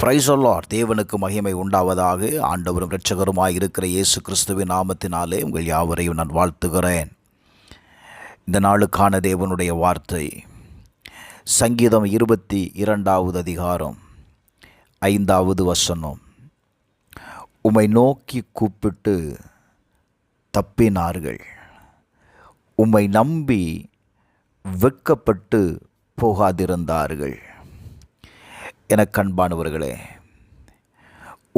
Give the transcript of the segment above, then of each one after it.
Praise the Lord. தேவனுக்கு மகிமை உண்டாவதாக. ஆண்டவரும் இரட்சகருமாய் இருக்கிற இயேசு கிறிஸ்துவின் நாமத்தினாலே உங்கள் யாவரையும் நான் வாழ்த்துகிறேன். இந்த நாளுக்கான தேவனுடைய வார்த்தை சங்கீதம் 22வது அதிகாரம் 5வது வசனம். உம்மை நோக்கி கூப்பிட்டு தப்பினார்கள், உம்மை நம்பி வெட்கப்பட்டு போகாதிருந்தார்கள். எனக்கு அன்பானவர்களே,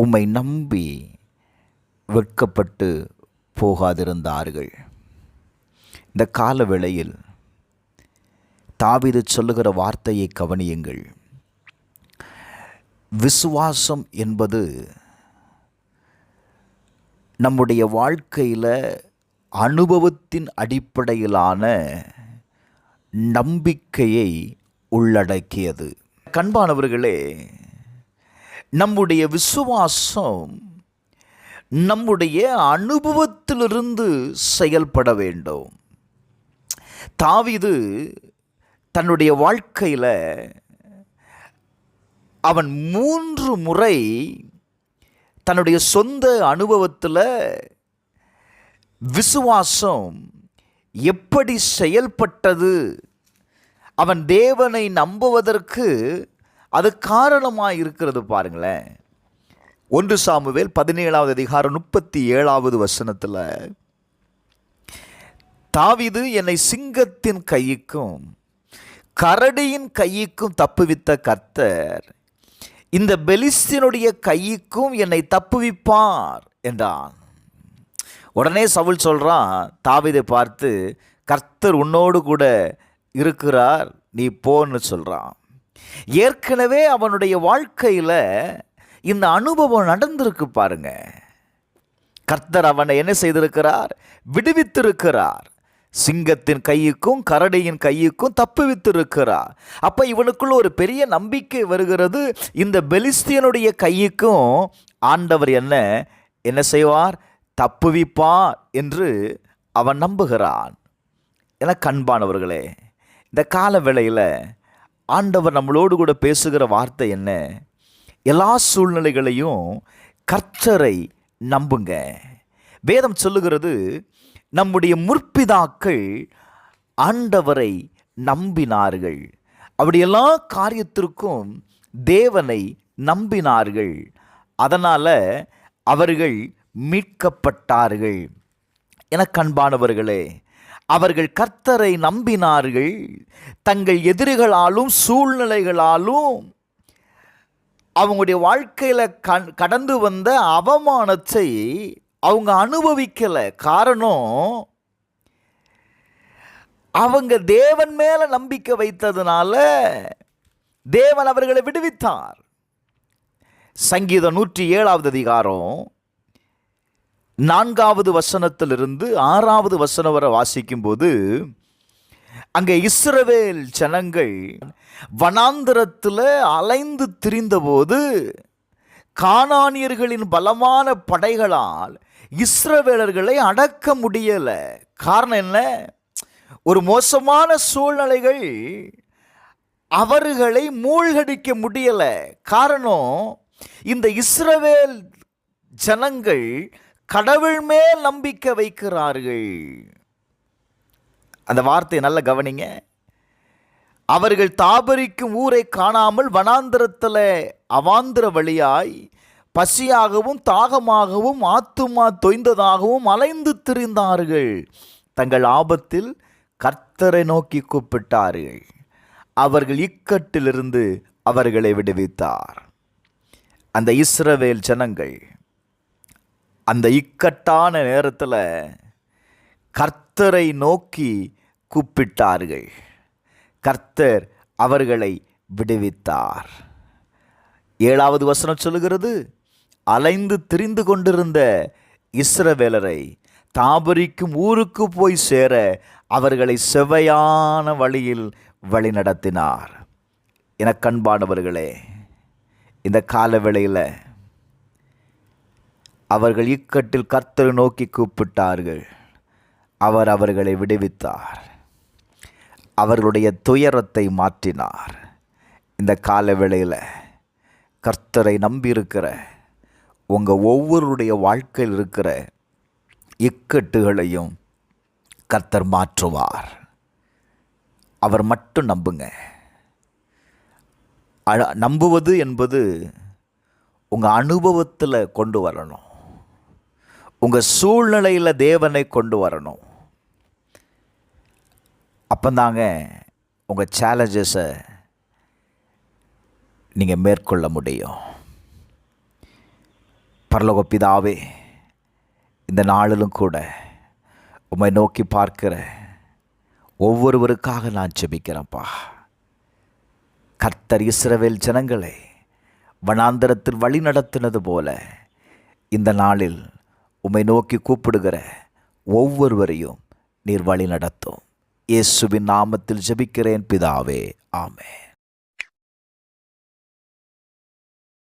உம்மை நம்பி வெட்கப்பட்டு போகாதிருந்தார்கள். இந்த கால வேளையில் தாவீது சொல்லுகிற வார்த்தையை கவனியுங்கள். விசுவாசம் என்பது நம்முடைய வாழ்க்கையில் அனுபவத்தின் அடிப்படையிலான நம்பிக்கையை உள்ளடக்கியது. அன்பானவர்களே, நம்முடைய விசுவாசம் நம்முடைய அனுபவத்திலிருந்து செயல்பட வேண்டும். தாவீது தன்னுடைய வாழ்க்கையில் அவன் 3 முறை தன்னுடைய சொந்த அனுபவத்தில் விசுவாசம் எப்படி செயல்பட்டது, அவன் தேவனை நம்புவதற்கு அது காரணமாக இருக்கிறது. பாருங்களேன், 1 சாமுவேல் 17வது அதிகாரம் 37வது வசனத்தில், தாவீது என்னை சிங்கத்தின் கைக்கும் கரடியின் கைக்கும் தப்புவித்த கர்த்தர் இந்த பெலிஸ்தினுடைய கைக்கும் என்னை தப்புவிப்பார் என்றான். உடனே சவுல் சொல்கிறான், தாவீதை பார்த்து, கர்த்தர் உன்னோடு கூட இருக்கிறார், நீ போன்னு சொல்கிறான். ஏற்கனவே அவனுடைய வாழ்க்கையில் இந்த அனுபவம் நடந்திருக்கு. பாருங்க, கர்த்தர் அவனை என்ன செய்திருக்கிறார்? விடுவித்திருக்கிறார். சிங்கத்தின் கைக்கும் கரடியின் கைக்கும் தப்புவித்திருக்கிறார். அப்போ இவனுக்குள்ள ஒரு பெரிய நம்பிக்கை வருகிறது. இந்த பெலிஸ்தியனுடைய கைக்கும் ஆண்டவர் என்ன செய்வார்? தப்புவிப்பார் என்று அவன் நம்புகிறான். எனக்கு அன்பானவர்களே, இந்த கால வேளையில் ஆண்டவர் நம்மளோடு கூட பேசுகிற வார்த்தை என்ன? எல்லா சூழ்நிலைகளையும் கர்த்தரை நம்புங்க. வேதம் சொல்லுகிறது, நம்முடைய முற்பிதாக்கள் ஆண்டவரை நம்பினார்கள். அப்படி எல்லா காரியத்திற்கும் தேவனை நம்பினார்கள். அதனால் அவர்கள் மீட்கப்பட்டார்கள். எனக்கு அன்பானவர்களே, அவர்கள் கர்த்தரை நம்பினார்கள். தங்கள் எதிரிகளாலும் சூழ்நிலைகளாலும் அவங்களுடைய வாழ்க்கையில் கடந்து வந்த அவமானத்தை அவங்க அனுபவிக்கலை. காரணம், அவங்க தேவன் மேலே நம்பிக்கை வைத்ததுனால தேவன் அவர்களை விடுவித்தார். சங்கீதம் 107வது அதிகாரம் 4வது வசனத்திலிருந்து 6வது வசனம் வரை வாசிக்கும்போது, அங்கே இஸ்ரவேல் ஜனங்கள் வனாந்திரத்தில் அலைந்து திரிந்தபோது கானானியர்களின் பலமான படைகளால் இஸ்ரவேலர்களை அடக்க முடியலை. காரணம் என்ன? ஒரு மோசமான சூழ்நிலைகள் அவர்களை மூழ்கடிக்க முடியலை. காரணம், இந்த இஸ்ரவேல் ஜனங்கள் கடவுள் மேல் நம்பிக்கை வைக்கிறார்கள். அந்த வார்த்தையை நல்ல கவனிங்க. அவர்கள் தாபரிக்கும் ஊரை காணாமல் வனாந்திரத்தில் அவாந்திர வழியாய் பசியாகவும் தாகமாகவும் ஆத்துமா தொய்ந்ததாகவும் அலைந்து திரிந்தார்கள். தங்கள் ஆபத்தில் கர்த்தரை நோக்கி கூப்பிட்டார்கள். அவர்கள் இக்கட்டிலிருந்து அவர்களை விடுவித்தார். அந்த இஸ்ரவேல் ஜனங்கள் அந்த இக்கட்டான நேரத்தில் கர்த்தரை நோக்கி கூப்பிட்டார்கள். கர்த்தர் அவர்களை விடுவித்தார். 7வது வசனம் சொல்லுகிறது, அலைந்து திரிந்து கொண்டிருந்த இஸ்ரவேலரை தாபரிக்கும் ஊருக்கு போய் சேர அவர்களை செவ்வையான வழியில் வழிநடத்தினார். எனக்கு அன்பானவர்களே, இந்த கால வேளையில் அவர்கள் இக்கட்டில் கர்த்தரை நோக்கி கூப்பிட்டார்கள். அவர் அவர்களை விடுவித்தார். அவர்களுடைய துயரத்தை மாற்றினார். இந்த கால வேளையில் கர்த்தரை நம்பியிருக்கிற உங்கள் ஒவ்வொருடைய வாழ்க்கையில் இருக்கிற இக்கட்டுகளையும் கர்த்தர் மாற்றுவார். அவர் மட்டும் நம்புங்க. நம்புவது என்பது உங்கள் அனுபவத்தில் கொண்டு வரணும். உங்கள் சூழ்நிலையில் தேவனை கொண்டு வரணும். அப்போதாங்க உங்கள் சேலஞ்சஸை நீங்கள் மேற்கொள்ள முடியும். பரலோக பிதாவே, இந்த நாளிலும் கூட உம்மை நோக்கி பார்க்கிற ஒவ்வொருவருக்காக நான் ஜெபிக்கிறேன்ப்பா. கர்த்தர் இஸ்ரவேல் ஜனங்களை வனாந்தரத்தில் வழி நடத்தினது போல இந்த நாளில் உம்மை நோக்கி கூப்பிடுகிற ஒவ்வொருவரையும் நீர் வழி நடத்தும். இயேசுவின் நாமத்தில் ஜெபிக்கிறேன் பிதாவே, ஆமென்.